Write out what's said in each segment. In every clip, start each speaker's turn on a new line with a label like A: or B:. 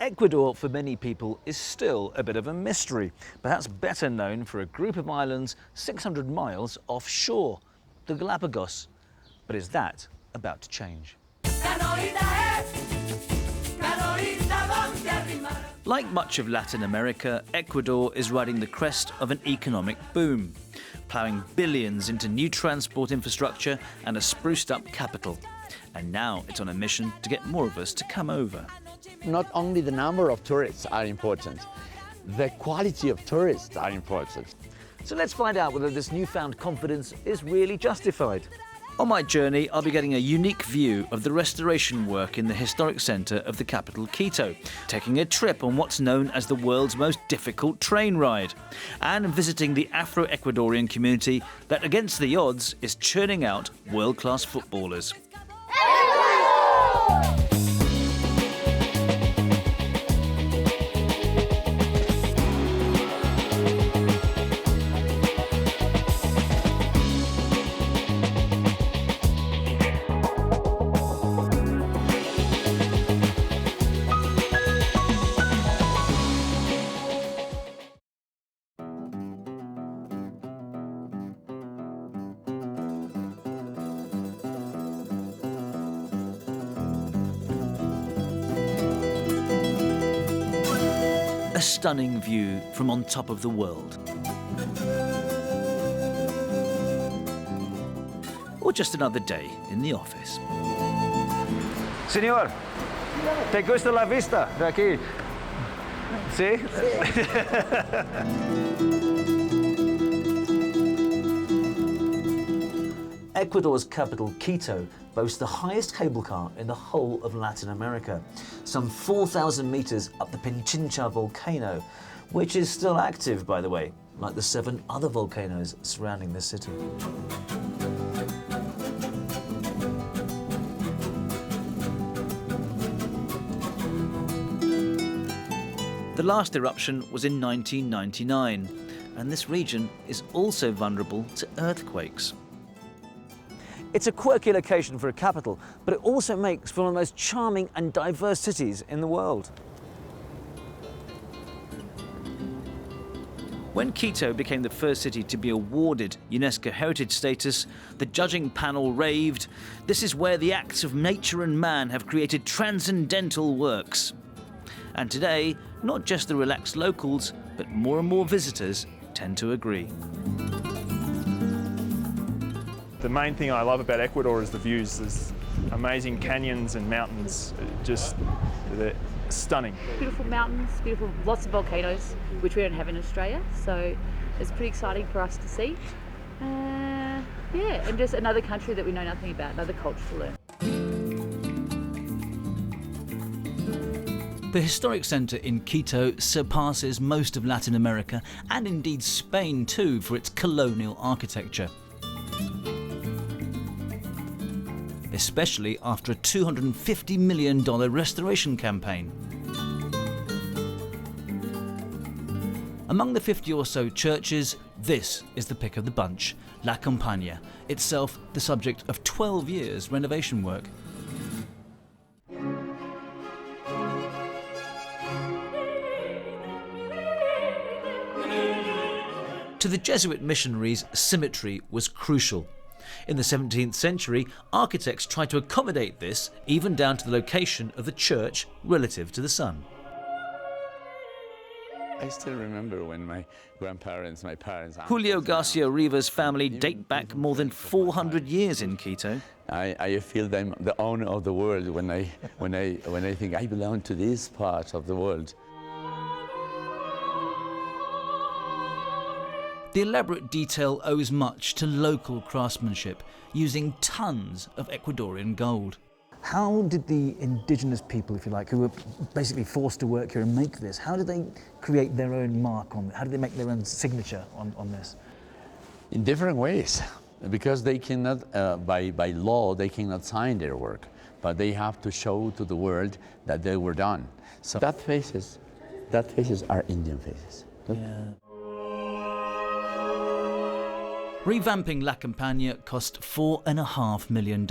A: Ecuador, for many people, is still a bit of a mystery, perhaps better known for a group of islands 600 miles offshore, the Galapagos. But is that about to change? Like much of Latin America, Ecuador is riding the crest of an economic boom, ploughing billions into new transport infrastructure and a spruced-up capital. And now it's on a mission to get more of us to come over.
B: Not only the number of tourists are important, the quality of tourists are important.
A: So let's find out whether this newfound confidence is really justified. On my journey, I'll be getting a unique view of the restoration work in the historic centre of the capital, Quito, taking a trip on what's known as the world's most difficult train ride, and visiting the Afro-Ecuadorian community that, against the odds, is churning out world-class footballers. A stunning view from on top of the world. Or just another day in the office. Señor, ¿te gusta la vista de aquí? ¿Sí? Ecuador's capital, Quito, boasts the highest cable car in the whole of Latin America, some 4,000 meters up the Pichincha volcano, which is still active, by the way, like the 7 other volcanoes surrounding this city. The last eruption was in 1999, and this region is also vulnerable to earthquakes. It's a quirky location for a capital, but it also makes for one of the most charming and diverse cities in the world. When Quito became the first city to be awarded UNESCO heritage status, the judging panel raved, "This is where the acts of nature and man have created transcendental works." And today, not just the relaxed locals, but more and more visitors tend to agree.
C: The main thing I love about Ecuador is the views. There's amazing canyons and mountains, they're stunning.
D: Beautiful mountains, beautiful, lots of volcanoes, which we don't have in Australia, so it's pretty exciting for us to see. Yeah, and just another country that we know nothing about, another culture to learn.
A: The historic centre in Quito surpasses most of Latin America, and indeed Spain too, for its colonial architecture. Especially after a $250 million restoration campaign. Among the 50 or so churches, this is the pick of the bunch, La Campana, itself the subject of 12 years renovation work. To the Jesuit missionaries, symmetry was crucial. In the 17th century, architects tried to accommodate this, even down to the location of the church relative to the sun.
B: I still remember when my parents...
A: Julio Garcia Rivas' family date back more than 400 years in Quito.
B: I feel I'm the owner of the world when I think I belong to this part of the world.
A: The elaborate detail owes much to local craftsmanship, using tons of Ecuadorian gold. How did the indigenous people, if you like, who were basically forced to work here and make this, how did they create their own mark on it? How did they make their own signature on this?
B: In different ways, because they cannot, by law, they cannot sign their work, but they have to show to the world that they were done. So that faces are Indian faces.
A: Yeah. Revamping La Campagna cost $4.5 million,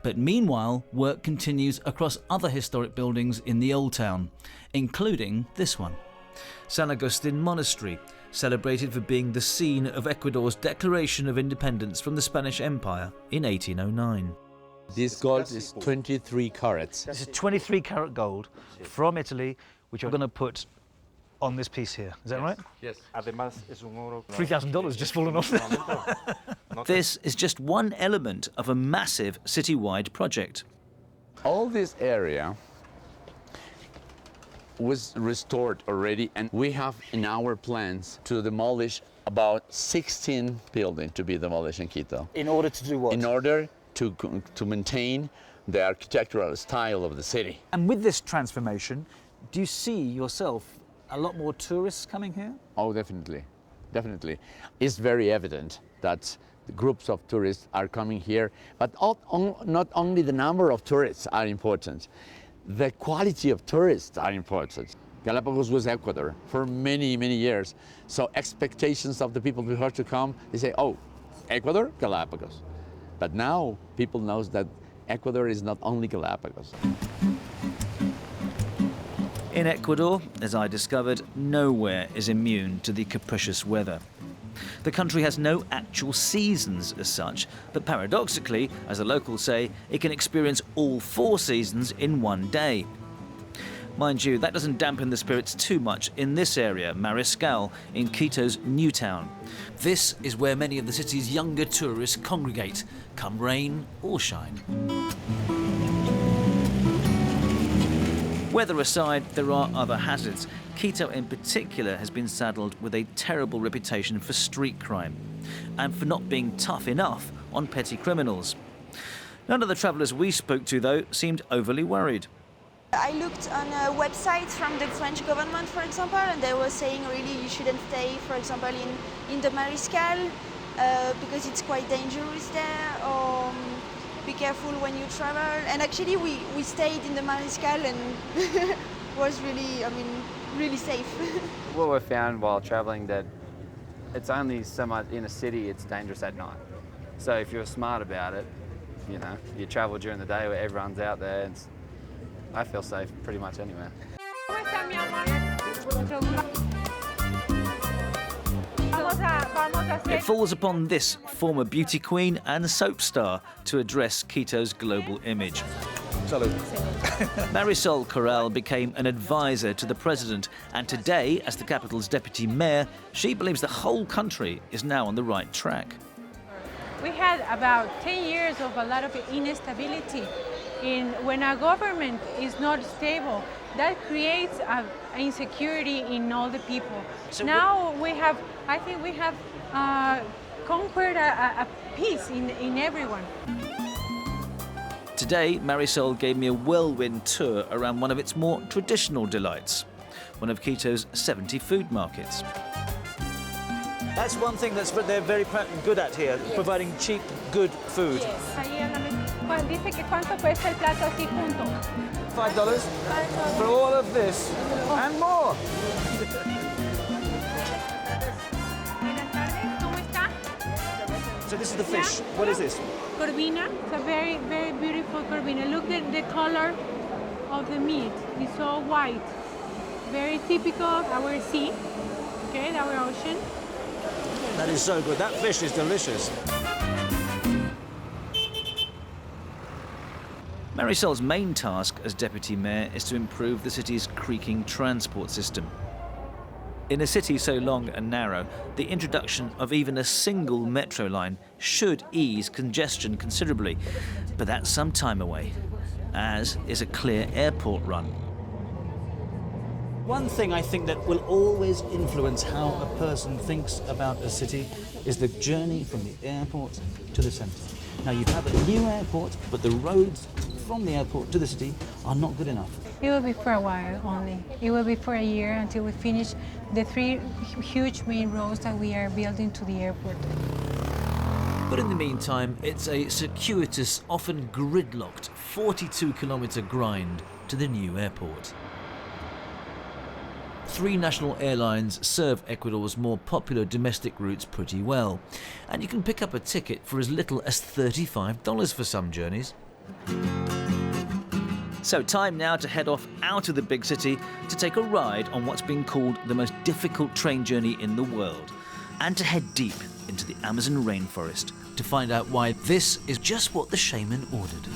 A: but meanwhile work continues across other historic buildings in the Old Town, including this one. San Agustin Monastery, celebrated for being the scene of Ecuador's declaration of independence from the Spanish Empire in 1809.
B: This gold is 23 carats.
A: This is 23 carat gold from Italy, which I'm going to put on this piece here. Is that right?
B: Yes.
A: $3,000 just fallen off. This is just one element of a massive citywide project.
B: All this area was restored already, and we have in our plans to demolish about 16 buildings to be demolished in Quito.
A: In order to do what?
B: In order to maintain the architectural style of the city.
A: And with this transformation, do you see yourself a lot more tourists coming here?
B: Oh, definitely, definitely. It's very evident that the groups of tourists are coming here, but not only the number of tourists are important, the quality of tourists are important. Galapagos was Ecuador for many, many years. So expectations of the people who are to come, they say, oh, Ecuador, Galapagos. But now people know that Ecuador is not only Galapagos.
A: In Ecuador, as I discovered, nowhere is immune to the capricious weather. The country has no actual seasons as such, but paradoxically, as the locals say, it can experience all 4 seasons in one day. Mind you, that doesn't dampen the spirits too much in this area, Mariscal, in Quito's New Town. This is where many of the city's younger tourists congregate, come rain or shine. Weather aside, there are other hazards. Quito in particular has been saddled with a terrible reputation for street crime and for not being tough enough on petty criminals. None of the travellers we spoke to, though, seemed overly worried.
E: I looked on websites from the French government, for example, and they were saying really you shouldn't stay, for example, in the Mariscal because it's quite dangerous there, or be careful when you travel. And actually we stayed in the Mariscal and was really, really safe.
F: What we found while traveling, that it's only so much in a city it's dangerous at night. So if you're smart about it, you travel during the day where everyone's out there, and I feel safe pretty much anywhere.
A: It falls upon this former beauty queen and soap star to address Quito's global image. Marisol Corral became an advisor to the president, and today, as the capital's deputy mayor, she believes the whole country is now on the right track.
G: We had about 10 years of a lot of instability. When a government is not stable, that creates insecurity in all the people. So now I think we have conquered a peace in everyone.
A: Today, Marisol gave me a whirlwind tour around one of its more traditional delights, one of Quito's 70 food markets. That's one thing they're very good at here, yes. Providing cheap, good food.
G: Yes. Dice que cuánto cuesta el plato así junto.
A: $5 for all of this and more. So this is the fish. What is this?
G: Corvina. It's a very, very beautiful corvina. Look at the color of the meat. It's so white. Very typical of our sea, okay, our ocean.
A: That is so good. That fish is delicious. Marisol's main task as deputy mayor is to improve the city's creaking transport system. In a city so long and narrow, the introduction of even a single metro line should ease congestion considerably, but that's some time away, as is a clear airport run. One thing I think that will always influence how a person thinks about a city is the journey from the airport to the centre. Now you have a new airport, but the roads from the airport to the city are not good enough.
G: It will be for a while only. It will be for a year until we finish the 3 huge main roads that we are building to the airport.
A: But in the meantime, it's a circuitous, often gridlocked, 42-kilometre grind to the new airport. 3 national airlines serve Ecuador's more popular domestic routes pretty well, and you can pick up a ticket for as little as $35 for some journeys. So time now to head off out of the big city to take a ride on what's been called the most difficult train journey in the world, and to head deep into the Amazon rainforest to find out why this is just what the shaman ordered.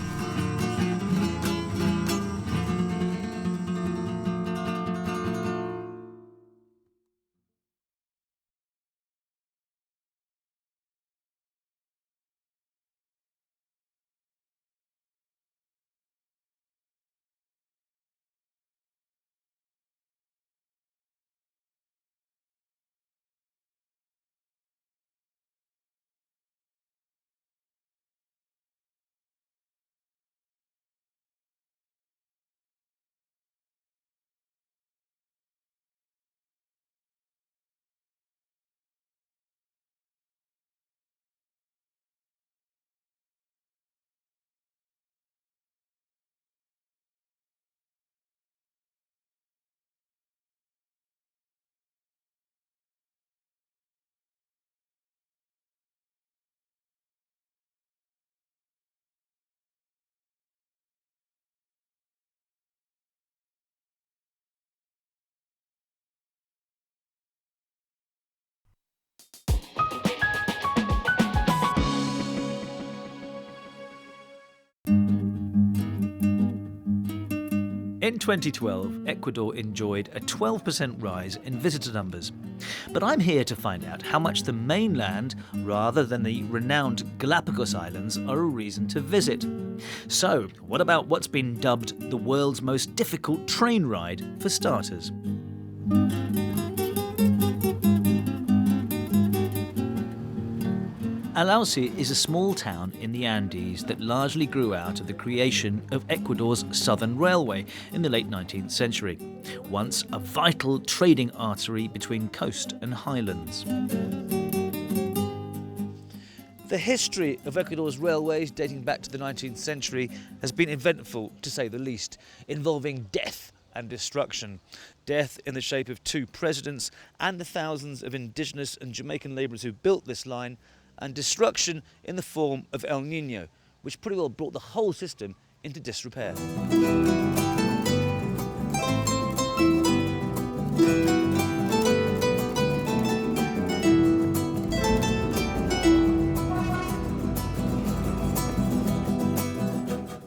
A: In 2012, Ecuador enjoyed a 12% rise in visitor numbers. But I'm here to find out how much the mainland, rather than the renowned Galapagos Islands, are a reason to visit. So, what about what's been dubbed the world's most difficult train ride, for starters? Alausi is a small town in the Andes that largely grew out of the creation of Ecuador's Southern Railway in the late 19th century, once a vital trading artery between coast and highlands. The history of Ecuador's railways, dating back to the 19th century, has been eventful, to say the least, involving death and destruction. Death in the shape of 2 presidents and the thousands of indigenous and Jamaican labourers who built this line, and destruction in the form of El Niño, which pretty well brought the whole system into disrepair.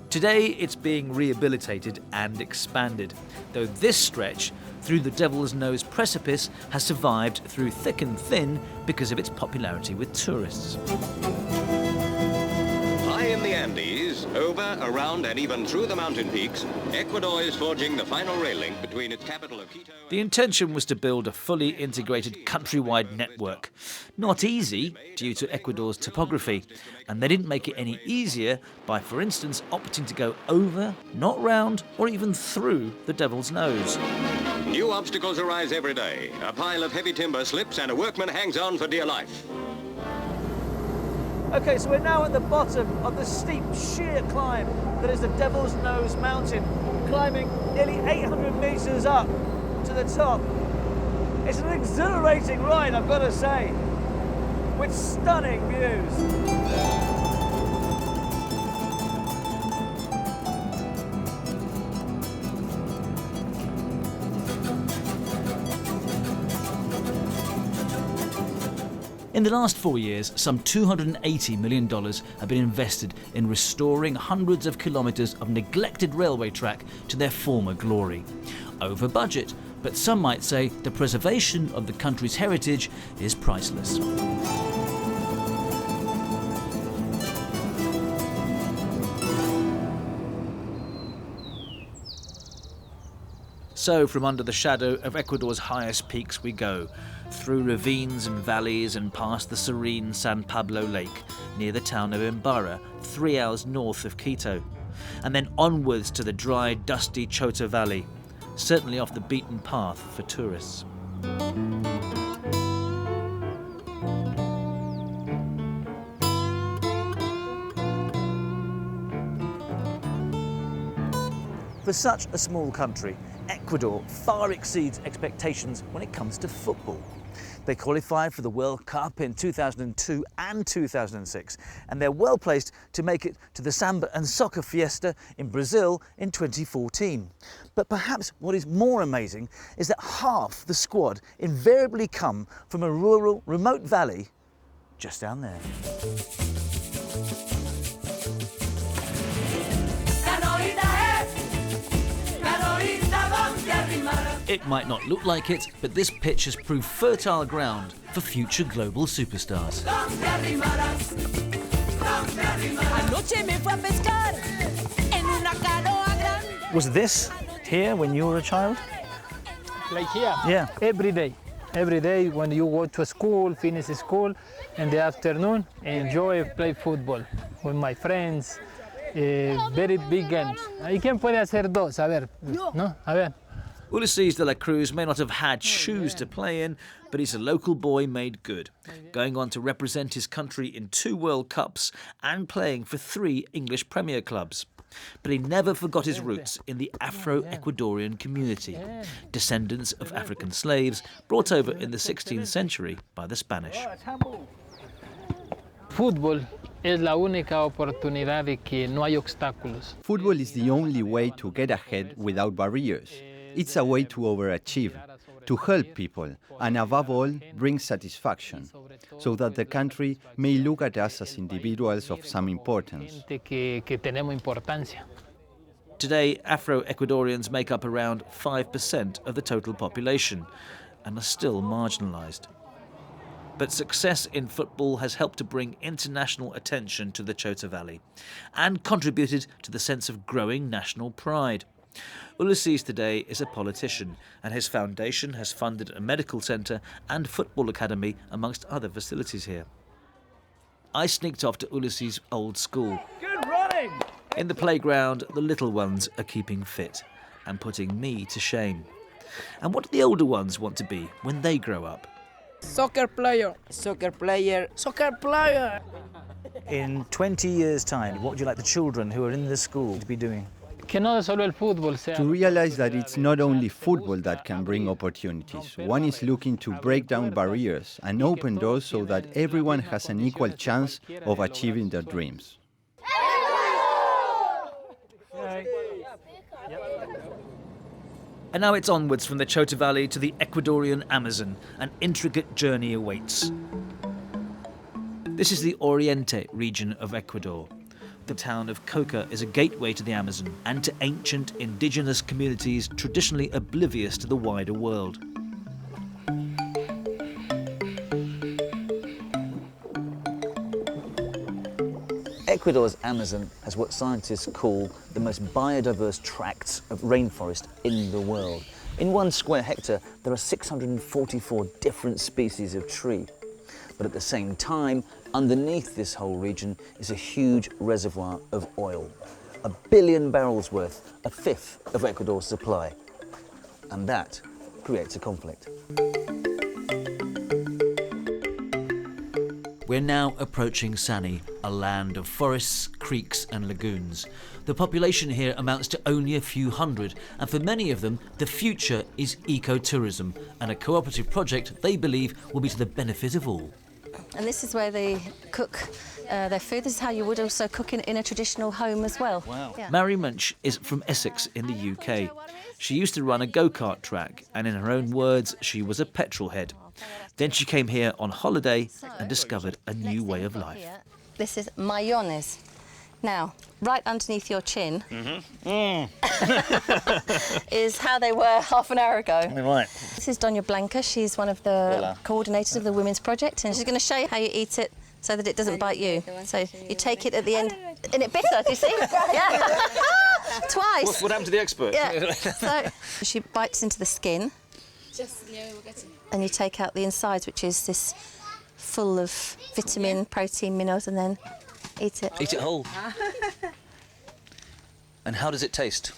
A: Today it's being rehabilitated and expanded, though this stretch through the Devil's Nose precipice has survived through thick and thin because of its popularity with tourists.
H: High in the Andes, over, around and even through the mountain peaks, Ecuador is forging the final rail link between its capital of Quito.
A: The intention was to build a fully integrated countrywide network. Not easy due to Ecuador's topography, and they didn't make it any easier by, for instance, opting to go over, not round, or even through the Devil's Nose.
H: New obstacles arise every day. A pile of heavy timber slips and a workman hangs on for dear life.
A: Okay, so we're now at the bottom of the steep, sheer climb that is the Devil's Nose mountain, climbing nearly 800 metres up to the top. It's an exhilarating ride, I've got to say, with stunning views. In the last 4 years, some $280 million have been invested in restoring hundreds of kilometres of neglected railway track to their former glory. Over budget, but some might say the preservation of the country's heritage is priceless. So from under the shadow of Ecuador's highest peaks we go, through ravines and valleys and past the serene San Pablo Lake, near the town of Imbara, 3 hours north of Quito, and then onwards to the dry, dusty Chota Valley, certainly off the beaten path for tourists. For such a small country, Ecuador far exceeds expectations when it comes to football. They qualified for the World Cup in 2002 and 2006, and they're well placed to make it to the Samba and Soccer Fiesta in Brazil in 2014. But perhaps what is more amazing is that half the squad invariably come from a rural, remote valley just down there. It might not look like it, but this pitch has proved fertile ground for future global superstars. Was this here when you were a child?
I: Like here?
A: Yeah.
I: Every day. Every day when you go to school, finish school, in the afternoon, enjoy play football with my friends. Very big games. ¿Y quién puede hacer dos? A ver, ¿no? A ver.
A: Ulises de la Cruz may not have had shoes to play in, but he's a local boy made good, going on to represent his country in 2 World Cups and playing for 3 English Premier clubs. But he never forgot his roots in the Afro-Ecuadorian community, descendants of African slaves brought over in the 16th century by the Spanish.
I: Fútbol es la única oportunidad de que no hay obstáculos.
J: Football is the only way to get ahead without barriers. It's a way to overachieve, to help people, and above all, bring satisfaction, so that the country may look at us as individuals of some importance.
I: Que tenemos importancia.
A: Today, Afro-Ecuadorians make up around 5% of the total population and are still marginalised. But success in football has helped to bring international attention to the Chota Valley and contributed to the sense of growing national pride. Ulises today is a politician, and his foundation has funded a medical centre and football academy amongst other facilities here. I sneaked off to Ulises' old school.
I: Good running!
A: In the playground, the little ones are keeping fit and putting me to shame. And what do the older ones want to be when they grow up?
K: Soccer player. Soccer player. Soccer player.
A: In 20 years' time, what would you like the children who are in this school to be doing?
I: Que no solo el fútbol sea.
J: To realize that it's not only football that can bring opportunities. One is looking to break down barriers and open doors so that everyone has an equal chance of achieving their dreams.
A: And now it's onwards from the Chota Valley to the Ecuadorian Amazon. An intricate journey awaits. This is the Oriente region of Ecuador. The town of Coca is a gateway to the Amazon and to ancient indigenous communities traditionally oblivious to the wider world. Ecuador's Amazon has what scientists call the most biodiverse tracts of rainforest in the world. In 1 square hectare, there are 644 different species of tree. But at the same time, underneath this whole region is a huge reservoir of oil. 1 billion barrels worth, a fifth of Ecuador's supply. And that creates a conflict. We're now approaching Sani, a land of forests, creeks and lagoons. The population here amounts to only a few hundred, and for many of them, the future is ecotourism, and a cooperative project they believe will be to the benefit of all.
L: And this is where they cook their food. This is how you would also cook in a traditional home as well.
A: Wow.
L: Yeah.
A: Mary Munch is from Essex in the UK. She used to run a go-kart track, and in her own words, she was a petrol head. Then she came here on holiday and discovered a new way of life.
L: This is mayonnaise. Now, right underneath your chin is how they were half an hour ago.
A: Right.
L: This is Doña Blanca. She's one of the coordinators of the Women's Project, and she's going to show you how you eat it so that it doesn't bite you. So you take it at the end, and it bitter, do you see? Yeah. Twice.
A: What happened to the expert?
L: Yeah. So she bites into the skin, and you take out the insides, which is this full of vitamin, protein, minerals, and then eat it.
A: Eat it whole. And how does it taste?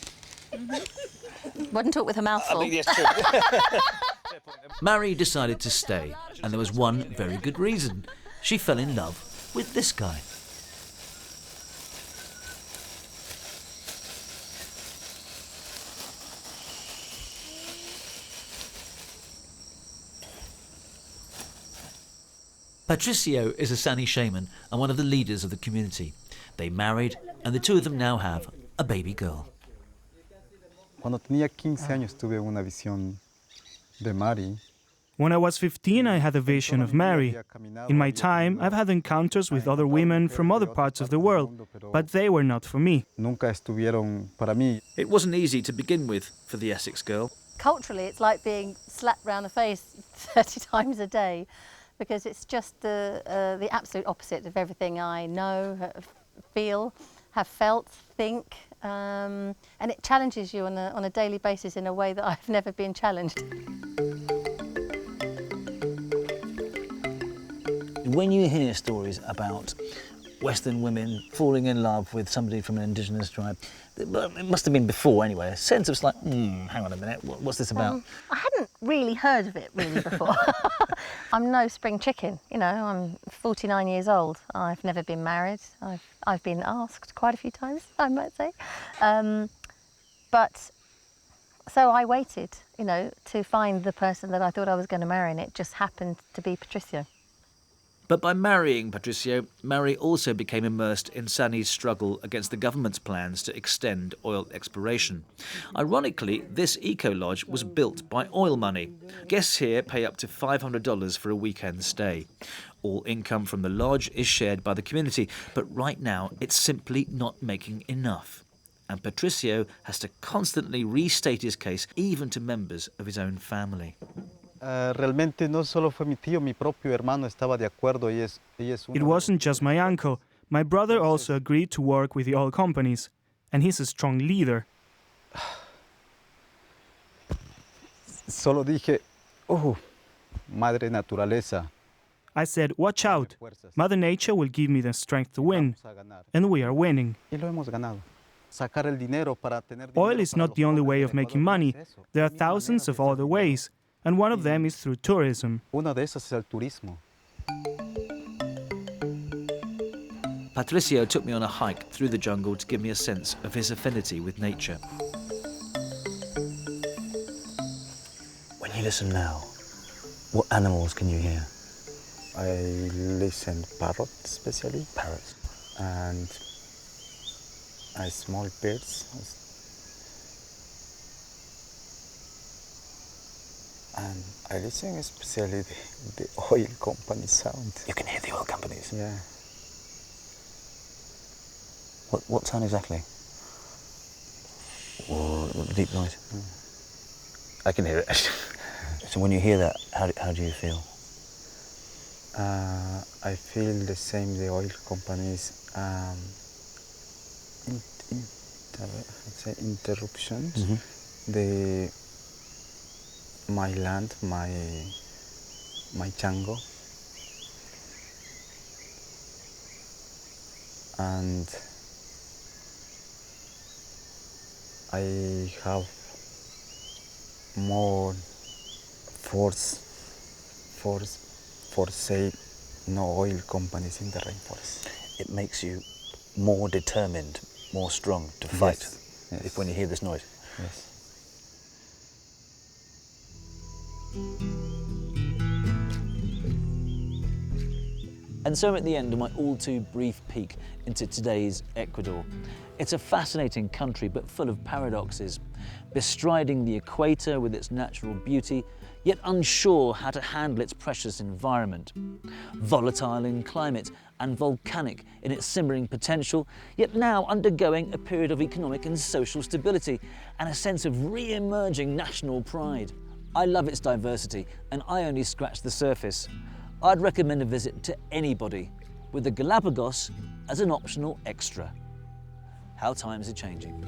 L: Wouldn't talk with her mouth full.
A: Yes, true. Mary decided to stay, and there was one very good reason. She fell in love with this guy. Patricio is a Sani shaman and one of the leaders of the community. They married and the two of them now have a baby girl.
M: Cuando tenía 15 años tuve una visión de Mari.
N: When I was 15, I had a vision of Mary. In my time, I've had encounters with other women from other parts of the world, but they were not for me.
M: Nunca estuvieron para mí.
A: It wasn't easy to begin with for the Essex girl.
L: Culturally, it's like being slapped round the face 30 times a day, because it's just the absolute opposite of everything I know, feel, have felt, think, and it challenges you on a daily basis in a way that I've never been challenged.
A: When you hear stories about Western women falling in love with somebody from an indigenous tribe, it must have been before anyway, a sense of like, hang on a minute, what's this about?
L: I hadn't really heard of it really before. I'm no spring chicken, you know, I'm 49 years old. I've never been married. I've been asked quite a few times, I might say. But so I waited, you know, to find the person that I thought I was going to marry, and it just happened to be Patricio.
A: But by marrying Patricio, Mary also became immersed in Sani's struggle against the government's plans to extend oil exploration. Ironically, this eco-lodge was built by oil money. Guests here pay up to $500 for a weekend stay. All income from the lodge is shared by the community, but right now it's simply not making enough. And Patricio has to constantly restate his case, even to members of his own family.
M: Realmente no solo fue mi tío, mi propio hermano estaba de acuerdo.
N: It wasn't just my uncle. My brother also agreed to work with the oil companies, and he's a strong leader.
M: Solo dije, oh, madre naturaleza.
N: I said, watch out. Mother Nature will give me the strength to win. And we are winning.
M: Y lo hemos ganado. Sacar el dinero para tener
N: Oil is not the only way of making money. There are thousands of other ways. And one of them is through tourism.
M: Uno de esos es el turismo.
A: Patricio took me on a hike through the jungle to give me a sense of his affinity with nature. When you listen now, what animals can you hear?
M: I listen parrots, especially.
A: Parrots.
M: And small birds. And I listen especially the oil company sound.
A: You can hear the oil companies?
M: Yeah.
A: What sound exactly? Or deep noise? I can hear it. So when you hear that, how do you feel?
M: I feel the same, the oil companies interruptions.
A: Mm-hmm.
M: My land, my jungle, and I have more force for say no oil companies in the rainforest.
A: It makes you more determined, more strong to fight.
M: Yes.
A: If when you hear this noise.
M: Yes.
A: And so I'm at the end of my all too brief peek into today's Ecuador. It's a fascinating country, but full of paradoxes, bestriding the equator with its natural beauty, yet unsure how to handle its precious environment. Volatile in climate and volcanic in its simmering potential, yet now undergoing a period of economic and social stability and a sense of re-emerging national pride. I love its diversity, and I only scratched the surface. I'd recommend a visit to anybody, with the Galapagos as an optional extra. How times are changing.